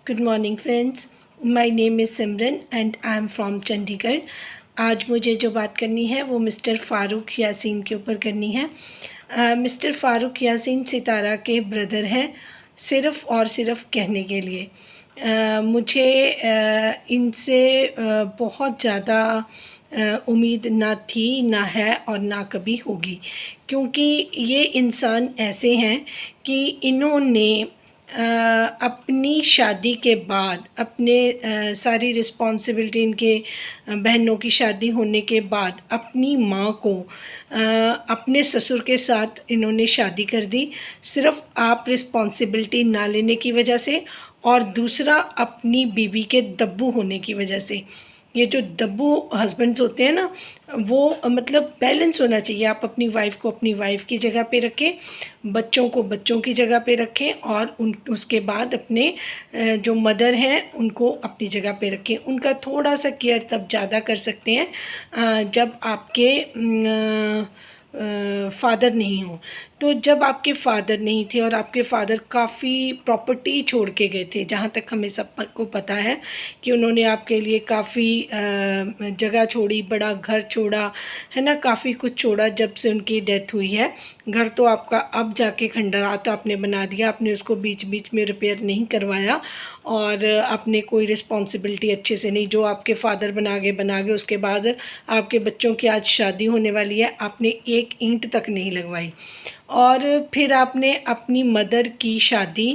Good morning friends, my name is Simran and I am from Chandigarh. आज मुझे जो बात करनी है वो मिस्टर फ़ारूक यासीन के ऊपर करनी है। मिस्टर फ़ारूक यासीन सितारा के ब्रदर हैं, सिर्फ़ और सिर्फ कहने के लिए। मुझे इनसे बहुत ज़्यादा उम्मीद ना थी, ना है और ना कभी होगी, क्योंकि ये इंसान ऐसे हैं कि इन्होंने अपनी शादी के बाद अपने सारी रिस्पॉन्सिबिलिटी इनके बहनों की शादी होने के बाद अपनी माँ को अपने ससुर के साथ इन्होंने शादी कर दी, सिर्फ़ आप रिस्पॉन्सिबिलिटी ना लेने की वजह से, और दूसरा अपनी बीवी के दब्बू होने की वजह से। ये जो दब्बू हस्बैंड्स होते हैं ना, वो मतलब बैलेंस होना चाहिए। आप अपनी वाइफ़ को अपनी वाइफ़ की जगह पे रखें, बच्चों को बच्चों की जगह पे रखें, और उसके बाद अपने जो मदर हैं उनको अपनी जगह पे रखें। उनका थोड़ा सा केयर तब ज़्यादा कर सकते हैं जब आपके फ़ादर नहीं हों। तो जब आपके फ़ादर नहीं थे और आपके फ़ादर काफ़ी प्रॉपर्टी छोड़ के गए थे, जहाँ तक हमें सबको पता है कि उन्होंने आपके लिए काफ़ी जगह छोड़ी, बड़ा घर छोड़ा, है ना, काफ़ी कुछ छोड़ा जब से उनकी डेथ हुई है। घर तो आपका अब जाके खंडरात आपने बना दिया, आपने उसको बीच बीच में रिपेयर नहीं करवाया, और आपने कोई रिस्पॉन्सिबिलिटी अच्छे से नहीं, जो आपके फ़ादर बना गए उसके बाद आपके बच्चों की आज शादी होने वाली है, आपने एक ईंट तक नहीं लगवाई। और फिर आपने अपनी मदर की शादी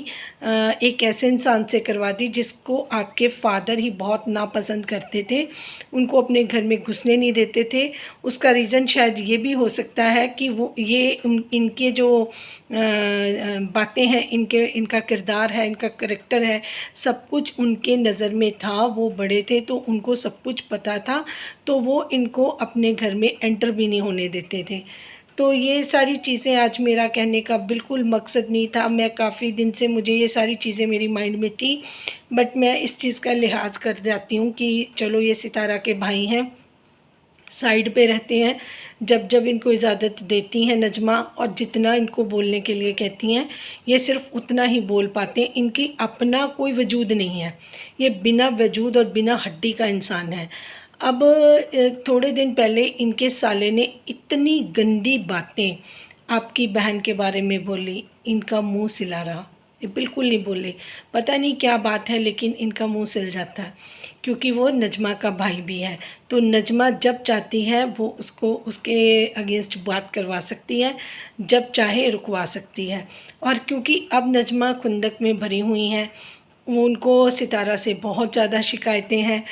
एक ऐसे इंसान से करवा दी जिसको आपके फ़ादर ही बहुत नापसंद करते थे, उनको अपने घर में घुसने नहीं देते थे। उसका रीज़न शायद ये भी हो सकता है कि वो ये इनके जो बातें हैं, इनका किरदार है, इनका करैक्टर है, सब कुछ उनके नज़र में था। वो बड़े थे तो उनको सब कुछ पता था, तो वो इनको अपने घर में एंटर भी नहीं होने देते थे। तो ये सारी चीज़ें, आज मेरा कहने का बिल्कुल मकसद नहीं था। मैं काफ़ी दिन से मुझे ये सारी चीज़ें मेरी माइंड में थी, बट मैं इस चीज़ का लिहाज कर जाती हूँ कि चलो ये सितारा के भाई हैं, साइड पे रहते हैं। जब जब इनको इजाज़त देती हैं नजमा, और जितना इनको बोलने के लिए कहती हैं, ये सिर्फ उतना ही बोल पाते हैं। इनकी अपना कोई वजूद नहीं है, ये बिना वजूद और बिना हड्डी का इंसान है। अब थोड़े दिन पहले इनके साले ने इतनी गंदी बातें आपकी बहन के बारे में बोली, इनका मुंह सिला रहा। ये बिल्कुल नहीं बोले, पता नहीं क्या बात है, लेकिन इनका मुंह सिल जाता है, क्योंकि वो नजमा का भाई भी है। तो नजमा जब चाहती है वो उसको उसके अगेंस्ट बात करवा सकती है, जब चाहे रुकवा सकती है। और क्योंकि अब नजमा खुंदक में भरी हुई हैं, उनको सितारा से बहुत ज़्यादा शिकायतें हैं,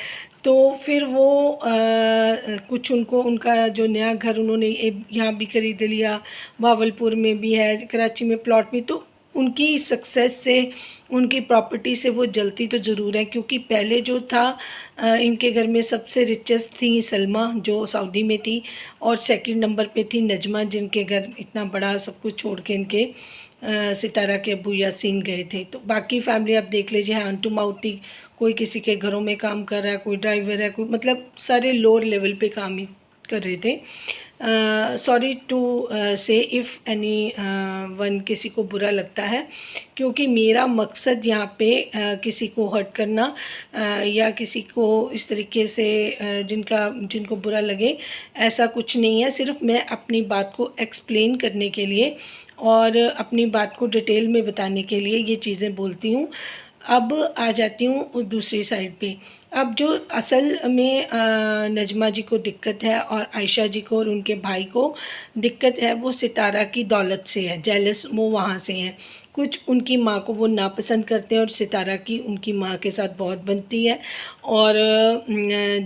तो फिर वो कुछ उनको उनका जो नया घर उन्होंने यहाँ भी खरीद लिया, भावलपुर में भी है, कराची में प्लॉट भी, तो उनकी सक्सेस से, उनकी प्रॉपर्टी से वो जलती तो ज़रूर है। क्योंकि पहले जो था इनके घर में सबसे रिचेस्ट थी सलमा, जो सऊदी में थी, और सेकंड नंबर पे थी नजमा, जिनके घर इतना बड़ा सब कुछ छोड़ के इनके सितारा के अब्बू यासीन गए थे। तो बाकी फैमिली आप देख लीजिए, हैंड टू माउथ थी, कोई किसी के घरों में काम कर रहा है, कोई ड्राइवर है, कोई मतलब सारे लोअर लेवल पे काम ही कर रहे थे। सॉरी टू से इफ़ एनी वन किसी को बुरा लगता है, क्योंकि मेरा मकसद यहाँ पे किसी को हर्ट करना या किसी को इस तरीके से जिनको बुरा लगे, ऐसा कुछ नहीं है। सिर्फ मैं अपनी बात को एक्सप्लेन करने के लिए और अपनी बात को डिटेल में बताने के लिए ये चीज़ें बोलती हूँ। अब आ जाती हूँ दूसरी साइड पे। अब जो असल में नजमा जी को दिक्कत है और आयशा जी को और उनके भाई को दिक्कत है, वो सितारा की दौलत से है, जेलस वो वहाँ से हैं। कुछ उनकी माँ को वो नापसंद करते हैं, और सितारा की उनकी माँ के साथ बहुत बनती है, और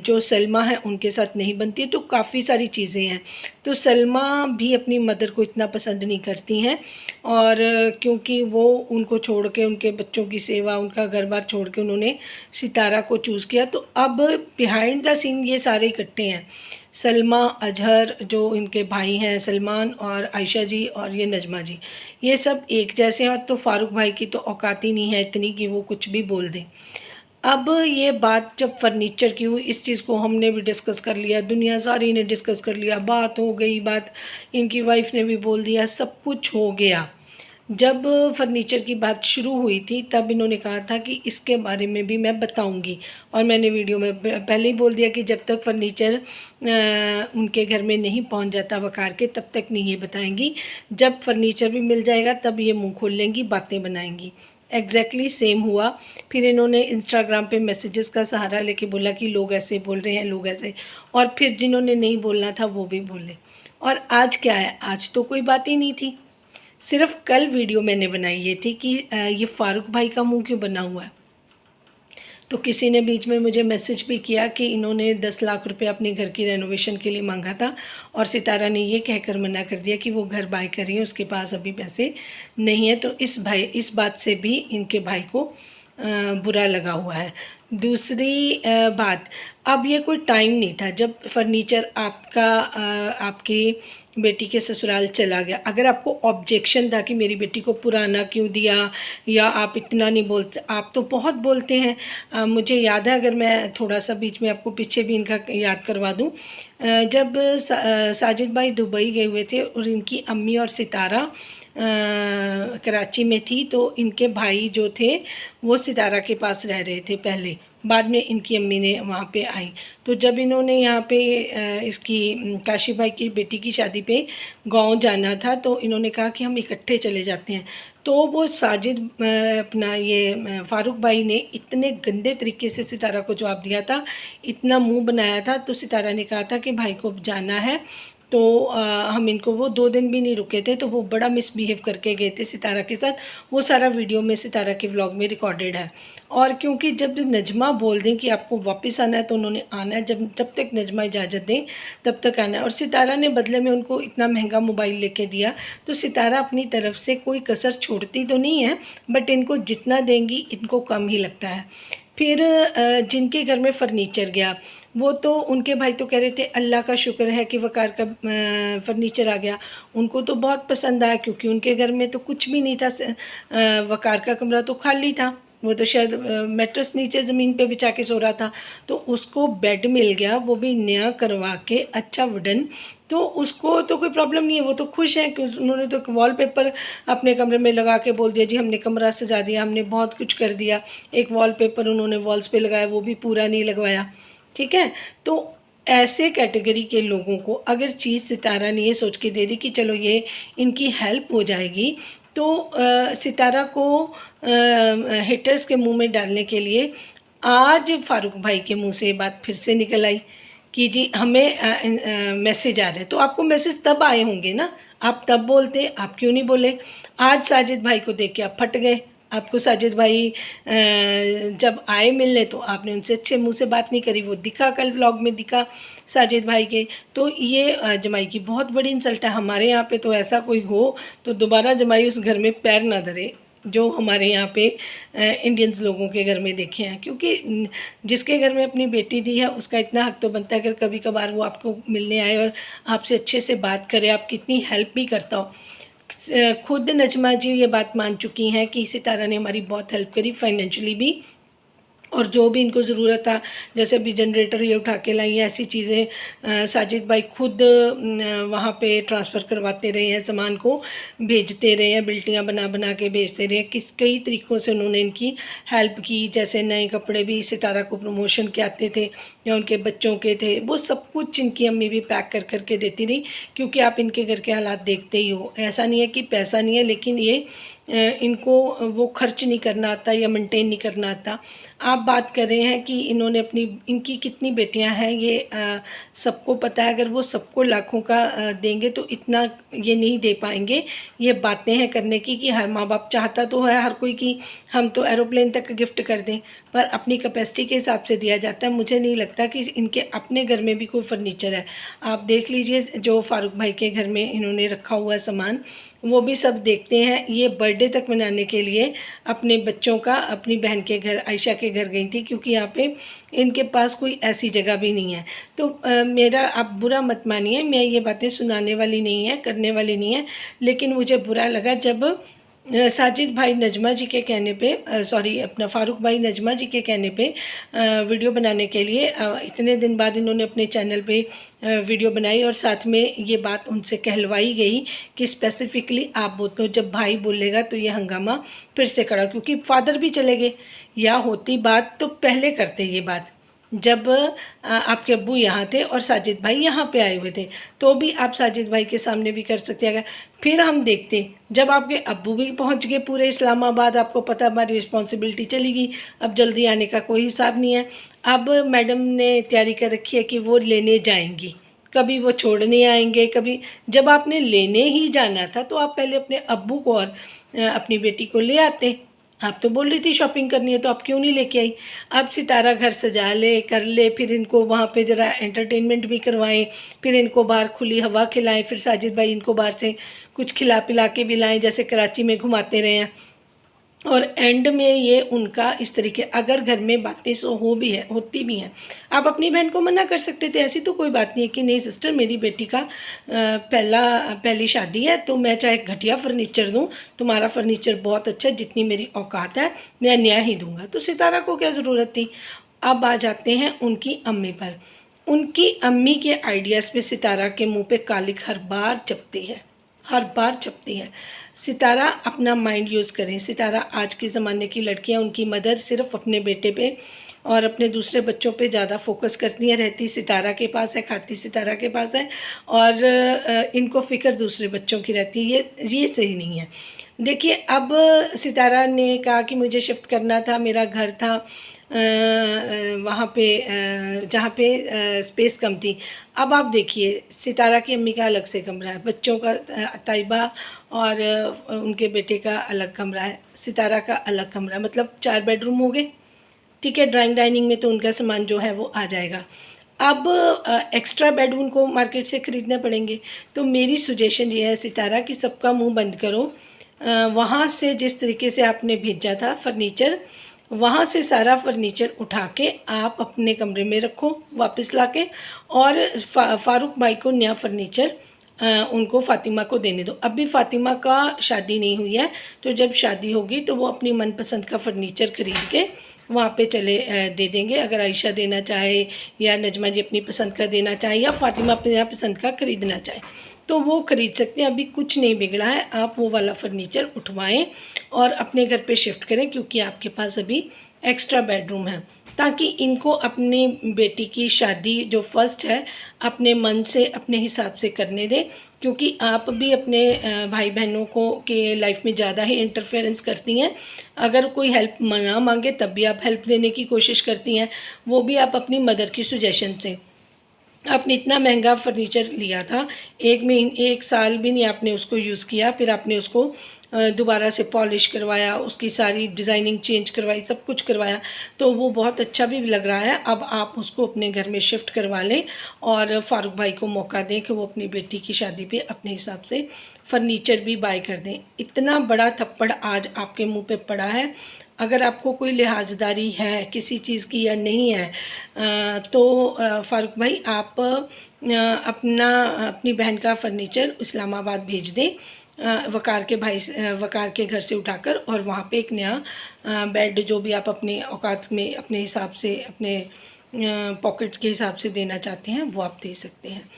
जो सलमा है उनके साथ नहीं बनती है। तो काफ़ी सारी चीज़ें हैं। तो सलमा भी अपनी मदर को इतना पसंद नहीं करती हैं, और क्योंकि वो उनको छोड़ के, उनके बच्चों की सेवा, उनका घर बार छोड़ के उन्होंने सितारा को चूज़ किया। तो अब बिहाइंड द सीन ये सारे इकट्ठे हैं, सलमा, अजहर जो इनके भाई हैं, सलमान और आयशा जी, और ये नजमा जी, ये सब एक जैसे हैं। और तो फ़ारूक भाई की तो औकात ही नहीं है इतनी कि वो कुछ भी बोल दें। अब ये बात जब फर्नीचर की हुई, इस चीज़ को हमने भी डिस्कस कर लिया, दुनिया सारी ने डिस्कस कर लिया, बात हो गई, बात इनकी वाइफ ने भी बोल दिया, सब कुछ हो गया। जब फर्नीचर की बात शुरू हुई थी तब इन्होंने कहा था कि इसके बारे में भी मैं बताऊंगी, और मैंने वीडियो में पहले ही बोल दिया कि जब तक फर्नीचर उनके घर में नहीं पहुंच जाता वकार के, तब तक नहीं ये बताएंगी। जब फर्नीचर भी मिल जाएगा तब ये मुंह खोल लेंगी, बातें बनाएंगी। एग्जैक्टली सेम हुआ। फिर इन्होंने इंस्टाग्राम पे मैसेजेस का सहारा लेके बोला कि लोग ऐसे बोल रहे हैं, लोग ऐसे, और फिर जिन्होंने नहीं बोलना था वो भी बोले। और आज क्या है, आज तो कोई बात ही नहीं थी। सिर्फ कल वीडियो मैंने बनाई ये थी कि ये फ़ारूक भाई का मुंह क्यों बना हुआ है। तो किसी ने बीच में मुझे मैसेज भी किया कि इन्होंने 10 लाख रुपए अपने घर की रेनोवेशन के लिए मांगा था, और सितारा ने ये कहकर मना कर दिया कि वो घर बाय कर रही है, उसके पास अभी पैसे नहीं है। तो इस बात से भी इनके भाई को बुरा लगा हुआ है। दूसरी बात, अब ये कोई टाइम नहीं था जब फर्नीचर आपकी बेटी के ससुराल चला गया। अगर आपको ऑब्जेक्शन था कि मेरी बेटी को पुराना क्यों दिया, या आप इतना नहीं बोलते, आप तो बहुत बोलते हैं। मुझे याद है, अगर मैं थोड़ा सा बीच में आपको पीछे भी इनका याद करवा दूं, जब साजिद भाई दुबई गए हुए थे और इनकी अम्मी और सितारा कराची में थी, तो इनके भाई जो थे वो सितारा के पास रह रहे थे पहले, बाद में इनकी अम्मी ने वहाँ पे आई। तो जब इन्होंने यहाँ पे इसकी काशी भाई की बेटी की शादी पे गांव जाना था, तो इन्होंने कहा कि हम इकट्ठे चले जाते हैं। तो वो साजिद अपना ये फ़ारूक भाई ने इतने गंदे तरीके से सितारा को जवाब दिया था, इतना मुंह बनाया था। तो सितारा ने कहा था कि भाई को जाना है, तो हम इनको, वो 2 दिन भी नहीं रुके थे, तो वो बड़ा मिसबिहेव करके गए थे सितारा के साथ। वो सारा वीडियो में सितारा के व्लॉग में रिकॉर्डेड है। और क्योंकि जब नजमा बोल दें कि आपको वापस आना है तो उन्होंने आना है, जब तक नजमा इजाज़त दें तब तक आना है। और सितारा ने बदले में उनको इतना महंगा मोबाइल लेके दिया, तो सितारा अपनी तरफ से कोई कसर छोड़ती तो नहीं है, बट इनको जितना देंगी इनको कम ही लगता है। फिर जिनके घर में फ़र्नीचर गया, वो तो उनके भाई तो कह रहे थे अल्लाह का शुक्र है कि वकार का फ़र्नीचर आ गया। उनको तो बहुत पसंद आया, क्योंकि उनके घर में तो कुछ भी नहीं था। वकार का कमरा तो खाली था, वो तो शायद मैट्रेस नीचे ज़मीन पे बिछा के सो रहा था। तो उसको बेड मिल गया, वो भी नया करवा के, अच्छा वुडन। तो उसको तो कोई प्रॉब्लम नहीं है, वो तो खुश है कि उन्होंने तो वॉलपेपर अपने कमरे में लगा के बोल दिया जी हमने कमरा सजा दिया, हमने बहुत कुछ कर दिया। एक वॉलपेपर उन्होंने वॉल्स पे लगाया, वो भी पूरा नहीं लगवाया। ठीक है, तो ऐसे कैटेगरी के लोगों को अगर चीज़ सितारा ने ये सोच के दे दी कि चलो ये इनकी हेल्प हो जाएगी, तो सितारा को हिटर्स के मुंह में डालने के लिए आज फ़ारूक भाई के मुंह से ये बात फिर से निकल आई कि जी हमें मैसेज आ रहे हैं। तो आपको मैसेज तब आए होंगे ना, आप तब बोलते, आप क्यों नहीं बोले? आज साजिद भाई को देख के आप फट गए। आपको साजिद भाई जब आए मिलने तो आपने उनसे अच्छे मुंह से बात नहीं करी, वो दिखा कल व्लॉग में दिखा साजिद भाई के। तो ये जमाई की बहुत बड़ी इंसल्ट है। हमारे यहाँ पे तो ऐसा कोई हो तो दोबारा जमाई उस घर में पैर ना धरे, जो हमारे यहाँ पे इंडियंस लोगों के घर में देखे हैं। क्योंकि जिसके घर में अपनी बेटी दी है उसका इतना हक तो बनता है, अगर कभी कभार वो आपको मिलने आए और आपसे अच्छे से बात करे, आप कितनी हेल्प भी करता हो। खुद नजमा जी ये बात मान चुकी हैं कि सितारा ने हमारी बहुत हेल्प करी, फाइनेंशियली भी, और जो भी इनको ज़रूरत था, जैसे अभी जनरेटर ये उठा के लाई हैं, ऐसी चीज़ें साजिद भाई खुद वहाँ पे ट्रांसफ़र करवाते रहे हैं, सामान को भेजते रहे हैं, बिल्टियाँ बना बना के भेजते रहे हैं। कई तरीक़ों से उन्होंने इनकी हेल्प की। जैसे नए कपड़े भी सितारा को प्रमोशन के आते थे या उनके बच्चों के थे, वो सब कुछ इनकी अम्मी भी पैक कर करके देती रही। क्योंकि आप इनके घर के हालात देखते ही हो, ऐसा नहीं है कि पैसा नहीं है, लेकिन ये इनको वो खर्च नहीं करना आता या मेंटेन नहीं करना आता। आप बात कर रहे हैं कि इनकी कितनी बेटियां हैं, ये सबको पता है। अगर वो सबको लाखों का देंगे तो इतना ये नहीं दे पाएंगे। ये बातें हैं करने की कि हर माँ बाप चाहता तो है हर कोई कि हम तो एरोप्लेन तक गिफ्ट कर दें, पर अपनी कैपेसिटी के हिसाब से दिया जाता है। मुझे नहीं लगता कि इनके अपने घर में भी कोई फर्नीचर है। आप देख लीजिए जो फ़ारूक भाई के घर में इन्होंने रखा हुआ है सामान, वो भी सब देखते हैं। ये बर्थडे तक मनाने के लिए अपने बच्चों का अपनी बहन के घर, आयशा के घर गई थी, क्योंकि यहाँ पे इनके पास कोई ऐसी जगह भी नहीं है। तो मेरा, आप बुरा मत मानिए, मैं ये बातें सुनाने वाली नहीं है, करने वाली नहीं है, लेकिन मुझे बुरा लगा जब साजिद भाई नजमा जी के कहने पे सॉरी अपना फ़ारूक भाई नजमा जी के कहने पे वीडियो बनाने के लिए इतने दिन बाद इन्होंने अपने चैनल पे वीडियो बनाई और साथ में ये बात उनसे कहलवाई गई कि स्पेसिफिकली आप बोलते हो जब भाई बोलेगा तो ये हंगामा फिर से करा, क्योंकि फादर भी चले गए, या होती बात तो पहले करते ये बात जब आपके अब्बू यहाँ थे और साजिद भाई यहाँ पे आए हुए थे, तो भी आप साजिद भाई के सामने भी कर सकते हैं। अगर फिर हम देखते जब आपके अब्बू भी पहुँच गए पूरे इस्लामाबाद, आपको पता हमारी रिस्पॉन्सिबिलिटी चली गई, अब जल्दी आने का कोई हिसाब नहीं है। अब मैडम ने तैयारी कर रखी है कि वो लेने जाएंगी, कभी वो छोड़ने आएंगे, कभी जब आपने लेने ही जाना था तो आप पहले अपने अब्बू को और अपनी बेटी को ले आते। आप तो बोल रही थी शॉपिंग करनी है, तो आप क्यों नहीं लेके आई? अब सितारा घर सजा ले कर ले, फिर इनको वहाँ पे ज़रा एंटरटेनमेंट भी करवाएं, फिर इनको बाहर खुली हवा खिलाएं, फिर साजिद भाई इनको बाहर से कुछ खिला पिला के भी लाएं जैसे कराची में घुमाते रहे हैं। और एंड में ये उनका इस तरीके, अगर घर में बातें सो हो भी है होती भी हैं, आप अपनी बहन को मना कर सकते थे, ऐसी तो कोई बात नहीं है कि नहीं सिस्टर मेरी बेटी का पहली शादी है तो मैं चाहे घटिया फर्नीचर दूं, तुम्हारा फर्नीचर बहुत अच्छा है, जितनी मेरी औकात है मैं न्याय ही दूंगा। तो सितारा को क्या ज़रूरत थी? अब आ जाते हैं उनकी अम्मी पर। उनकी अम्मी के आइडियाज़ पे सितारा के मुंह पे कालिक हर बार चपती है, हर बार चपती है। सितारा अपना माइंड यूज़ करें। सितारा आज के ज़माने की लड़कियां, उनकी मदर सिर्फ अपने बेटे पे और अपने दूसरे बच्चों पे ज़्यादा फोकस करती हैं, रहती सितारा के पास है, खाती सितारा के पास है, और इनको फ़िक्र दूसरे बच्चों की रहती है। ये सही नहीं है। देखिए अब सितारा ने कहा कि मुझे शिफ्ट करना था, मेरा घर था वहाँ पे जहाँ पे स्पेस कम थी। अब आप देखिए सितारा की अम्मी का अलग से कमरा है, बच्चों का ताइबा और उनके बेटे का अलग कमरा है, सितारा का अलग कमरा है, मतलब 4 बेडरूम हो गए। ठीक है, ड्राइंग डाइनिंग में तो उनका सामान जो है वो आ जाएगा। अब एक्स्ट्रा बेड उनको मार्केट से ख़रीदने पड़ेंगे। तो मेरी सजेशन ये है सितारा कि सबका मुंह बंद करो। वहाँ से जिस तरीके से आपने भेजा था फर्नीचर, वहाँ से सारा फर्नीचर उठा के आप अपने कमरे में रखो वापस लाके, और फ़ारूक भाई को नया फर्नीचर उनको फ़ातिमा को देने दो। अभी फ़ातिमा का शादी नहीं हुई है, तो जब शादी होगी तो वो अपनी मनपसंद का फर्नीचर खरीद के वहाँ पे चले दे देंगे। अगर आयशा देना चाहे या नजमा जी अपनी पसंद का देना चाहे या फ़ातिमा अपने यहाँ पसंद का ख़रीदना चाहे तो वो ख़रीद सकते हैं। अभी कुछ नहीं बिगड़ा है, आप वो वाला फर्नीचर उठवाएं और अपने घर पे शिफ्ट करें, क्योंकि आपके पास अभी एक्स्ट्रा बेडरूम है, ताकि इनको अपनी बेटी की शादी जो फर्स्ट है अपने मन से अपने हिसाब से करने दें। क्योंकि आप भी अपने भाई बहनों को के लाइफ में ज़्यादा ही इंटरफेरेंस करती हैं। अगर कोई हेल्प ना मांगे तब भी आप हेल्प देने की कोशिश करती हैं, वो भी आप अपनी मदर की सुजेशन से। आपने इतना महंगा फर्नीचर लिया था, 1 साल भी नहीं आपने उसको यूज़ किया, फिर आपने उसको दोबारा से पॉलिश करवाया, उसकी सारी डिज़ाइनिंग चेंज करवाई, सब कुछ करवाया, तो वो बहुत अच्छा भी लग रहा है। अब आप उसको अपने घर में शिफ्ट करवा लें और फ़ारूक भाई को मौका दें कि वो अपनी बेटी की शादी पे अपने हिसाब से फ़र्नीचर भी बाय कर दें। इतना बड़ा थप्पड़ आज आपके मुंह पे पड़ा है, अगर आपको कोई लिहाजदारी है किसी चीज़ की या नहीं है तो फ़ारूक भाई आप अपनी बहन का फ़र्नीचर इस्लामाबाद भेज दें, वकार के घर से उठाकर, और वहाँ पे एक नया बेड जो भी आप अपने औकात में अपने हिसाब से अपने पॉकेट्स के हिसाब से देना चाहते हैं वो आप दे सकते हैं।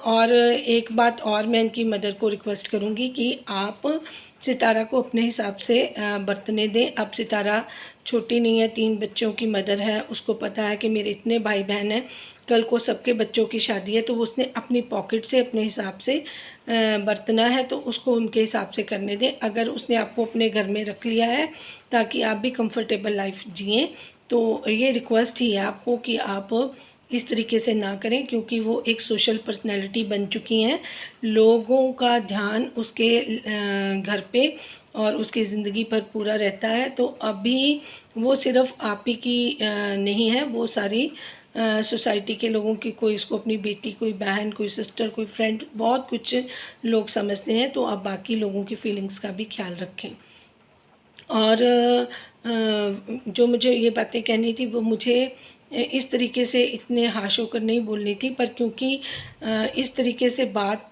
और एक बात और मैं इनकी मदर को रिक्वेस्ट करूँगी कि आप सितारा को अपने हिसाब से बरतने दें। अब सितारा छोटी नहीं है, 3 बच्चों की मदर है, उसको पता है कि मेरे इतने भाई बहन हैं, कल को सबके बच्चों की शादी है, तो वो उसने अपनी पॉकेट से अपने हिसाब से बरतना है, तो उसको उनके हिसाब से करने दें। अगर उसने आपको अपने घर में रख लिया है ताकि आप भी कंफर्टेबल लाइफ जिएँ, तो ये रिक्वेस्ट ही है आपको कि आप इस तरीके से ना करें, क्योंकि वो एक सोशल पर्सनैलिटी बन चुकी हैं। लोगों का ध्यान उसके घर पे और उसकी ज़िंदगी पर पूरा रहता है। तो अभी वो सिर्फ आप ही की नहीं है, वो सारी सोसाइटी के लोगों की, कोई इसको अपनी बेटी, कोई बहन, कोई सिस्टर, कोई फ्रेंड, बहुत कुछ लोग समझते हैं। तो आप बाकी लोगों की फीलिंग्स का भी ख्याल रखें। और जो मुझे ये बातें कहनी थी वो मुझे इस तरीके से इतने हाश होकर नहीं बोलनी थी, पर क्योंकि इस तरीके से बात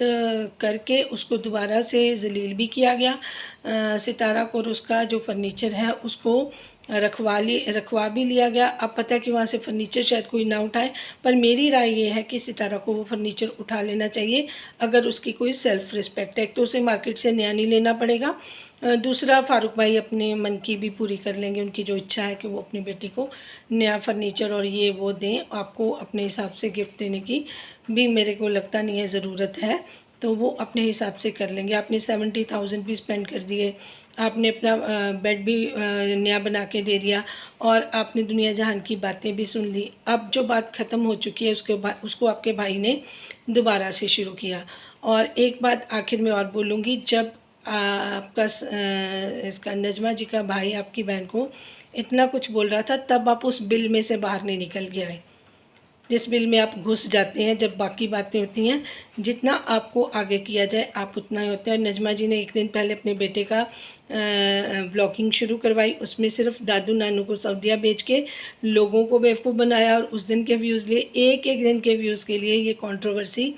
करके उसको दोबारा से ज़लील भी किया गया। सितारा को और उसका जो फर्नीचर है उसको रखवा भी लिया गया। अब पता है कि वहाँ से फ़र्नीचर शायद कोई ना उठाए, पर मेरी राय ये है कि सितारा को वो फर्नीचर उठा लेना चाहिए अगर उसकी कोई सेल्फ़ रिस्पेक्ट है। तो उसे मार्केट से नया नहीं लेना पड़ेगा। दूसरा, फ़ारूक भाई अपने मन की भी पूरी कर लेंगे, उनकी जो इच्छा है कि वो अपनी बेटी को नया फर्नीचर और ये वो दें। आपको अपने हिसाब से गिफ्ट देने की भी मेरे को लगता नहीं है ज़रूरत है, तो वो अपने हिसाब से कर लेंगे। आपने 70,000 भी स्पेंड कर दिए, आपने अपना बेड भी नया बना के दे दिया, और आपने दुनिया जहान की बातें भी सुन ली। अब जो बात ख़त्म हो चुकी है उसको आपके भाई ने दोबारा से शुरू किया। और एक बात आखिर में और बोलूँगी, जब आपका इसका नजमा जी का भाई आपकी बहन को इतना कुछ बोल रहा था, तब आप उस बिल में से बाहर नहीं निकल के आए जिस बिल में आप घुस जाते हैं जब बाकी बातें होती हैं। जितना आपको आगे किया जाए आप उतना ही होता है। नजमा जी ने एक दिन पहले अपने बेटे का ब्लॉगिंग शुरू करवाई, उसमें सिर्फ दादू नानू को सऊदीया बेच के लोगों को बेवकूफ़ बनाया और उस दिन के व्यूज़ लिए, एक एक दिन के व्यूज़ के लिए ये कंट्रोवर्सी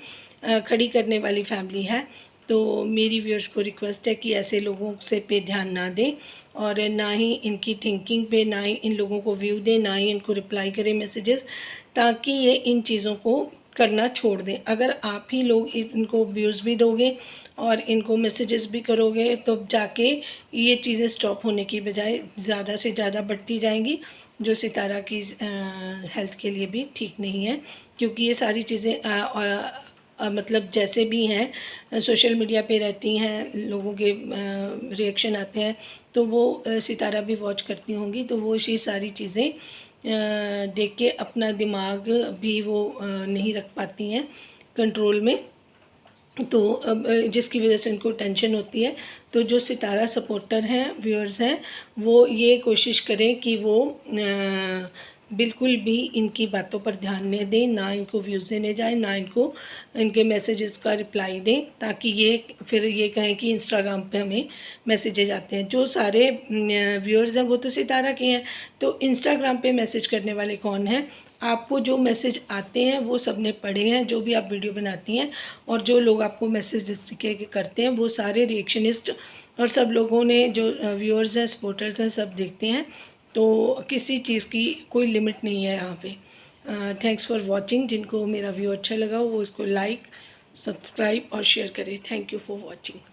खड़ी करने वाली फैमिली है। तो मेरी व्यूअर्स को रिक्वेस्ट है कि ऐसे लोगों से पे ध्यान ना दें, और ना ही इनकी थिंकिंग पे, ना ही इन लोगों को व्यू दें, ना ही इनको रिप्लाई करें मैसेजेस, ताकि ये इन चीज़ों को करना छोड़ दें। अगर आप ही लोग इनको व्यूज़ भी दोगे और इनको मैसेजेस भी करोगे तो जाके ये चीज़ें स्टॉप होने की बजाय ज़्यादा से ज़्यादा बढ़ती जाएंगी, जो सितारा की हेल्थ के लिए भी ठीक नहीं है। क्योंकि ये सारी चीज़ें मतलब जैसे भी हैं सोशल मीडिया पे रहती हैं, लोगों के रिएक्शन आते हैं, तो वो सितारा भी वॉच करती होंगी, तो वो ये सारी चीज़ें देख के अपना दिमाग भी वो नहीं रख पाती हैं कंट्रोल में। तो अब जिसकी वजह से उनको टेंशन होती है। तो जो सितारा सपोर्टर हैं, व्यूअर्स हैं, वो ये कोशिश करें कि वो बिल्कुल भी इनकी बातों पर ध्यान नहीं दें, ना इनको व्यूज़ देने जाएं, ना इनको इनके मैसेजेस का रिप्लाई दें, ताकि ये फिर ये कहें कि इंस्टाग्राम पे हमें मैसेजेज आते हैं। जो सारे व्यूअर्स हैं वो तो सितारा के हैं, तो इंस्टाग्राम पे मैसेज करने वाले कौन हैं? आपको जो मैसेज आते हैं वो सब ने पढ़े हैं, जो भी आप वीडियो बनाती हैं, और जो लोग आपको मैसेज इस तरीके के करते हैं वो सारे रिएक्शनिस्ट और सब लोगों ने, जो व्यूअर्स हैं, सपोर्टर्स हैं, सब देखते हैं। तो किसी चीज़ की कोई लिमिट नहीं है यहाँ पे। Thanks for watching. जिनको मेरा व्यू अच्छा लगा वो इसको लाइक, सब्सक्राइब और शेयर करें। Thank you for watching.